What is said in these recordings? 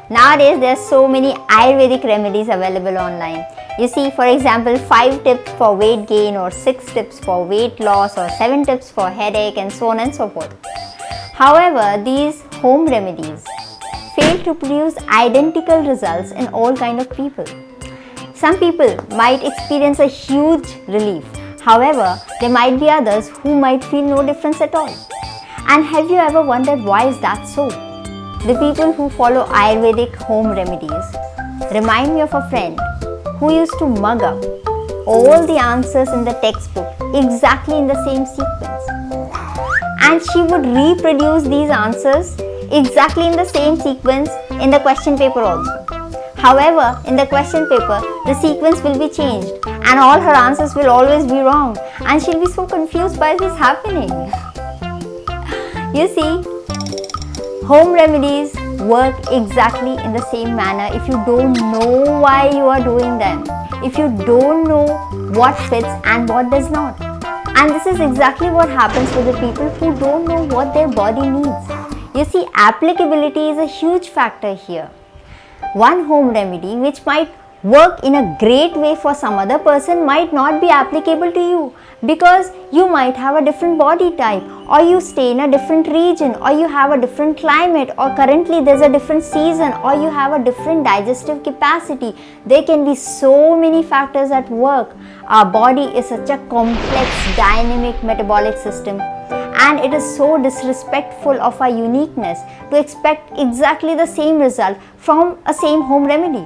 Nowadays, there are so many Ayurvedic remedies available online. You see, for example, 5 tips for weight gain, or 6 tips for weight loss, or 7 tips for headache, and so on and so forth. However, these home remedies fail to produce identical results in all kind of people. Some people might experience a huge relief. However, there might be others who might feel no difference at all. And have you ever wondered why is that so? The people who follow Ayurvedic home remedies remind me of a friend who used to mug up all the answers in the textbook exactly in the same sequence. And she would reproduce these answers exactly in the same sequence in the question paper also. However, in the question paper, the sequence will be changed and all her answers will always be wrong, and she'll be so confused why this is happening. You see, home remedies work exactly in the same manner if you don't know why you are doing them, if you don't know what fits and what does not. And this is exactly what happens with the people who don't know what their body needs. You see, applicability is a huge factor here. One home remedy which might work in a great way for some other person might not be applicable to you, because you might have a different body type, or you stay in a different region, or you have a different climate, or currently there's a different season, or you have a different digestive capacity. There can be so many factors at work. Our body is such a complex, dynamic metabolic system, and it is so disrespectful of our uniqueness to expect exactly the same result from a same home remedy.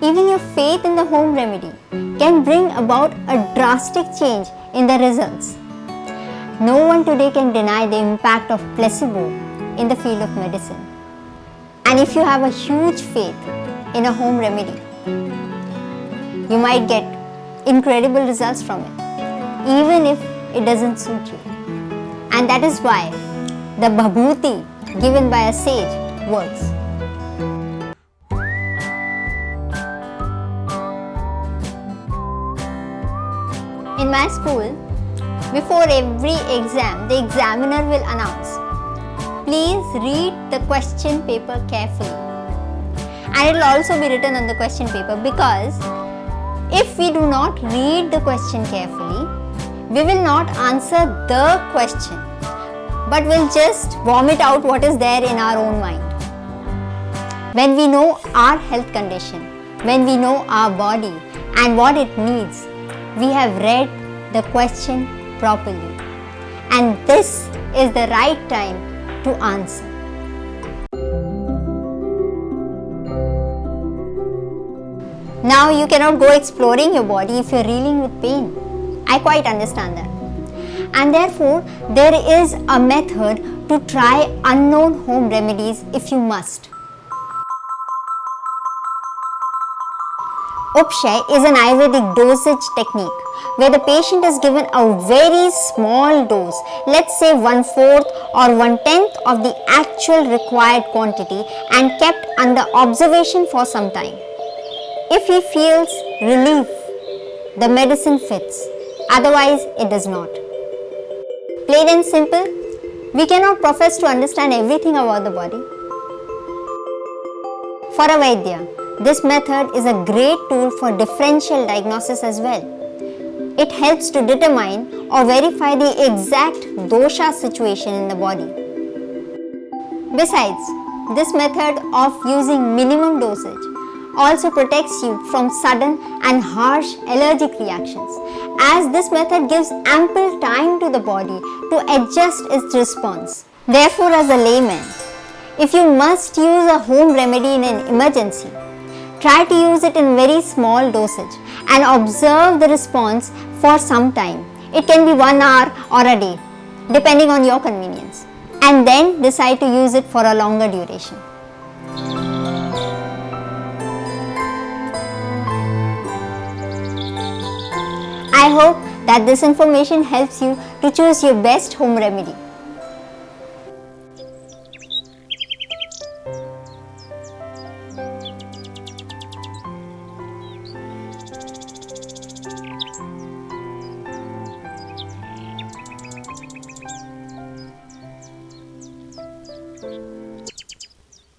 Even your faith in the home remedy can bring about a drastic change in the results. No one today can deny the impact of placebo in the field of medicine. And if you have a huge faith in a home remedy, you might get incredible results from it, even if it doesn't suit you. And that is why the bhabhuti given by a sage works. In my school, before every exam, the examiner will announce, please read the question paper carefully. And it will also be written on the question paper, because if we do not read the question carefully, we will not answer the question, but will just vomit out what is there in our own mind. When we know our health condition, when we know our body and what it needs, we have read the question properly, and this is the right time to answer. Now you cannot go exploring your body if you are reeling with pain. I quite understand that. And therefore, there is a method to try unknown home remedies if you must. Upshay is an Ayurvedic dosage technique where the patient is given a very small dose, let's say 1/4 or 1/10 of the actual required quantity, and kept under observation for some time. If he feels relief, the medicine fits, otherwise it does not. Plain and simple, we cannot profess to understand everything about the body. For a Vaidya, this method is a great tool for differential diagnosis as well. It helps to determine or verify the exact dosha situation in the body. Besides, this method of using minimum dosage also protects you from sudden and harsh allergic reactions, as this method gives ample time to the body to adjust its response. Therefore, as a layman, if you must use a home remedy in an emergency, try to use it in very small dosage and observe the response for some time. It can be 1 hour or a day, depending on your convenience, and then decide to use it for a longer duration. I hope that this information helps you to choose your best home remedy.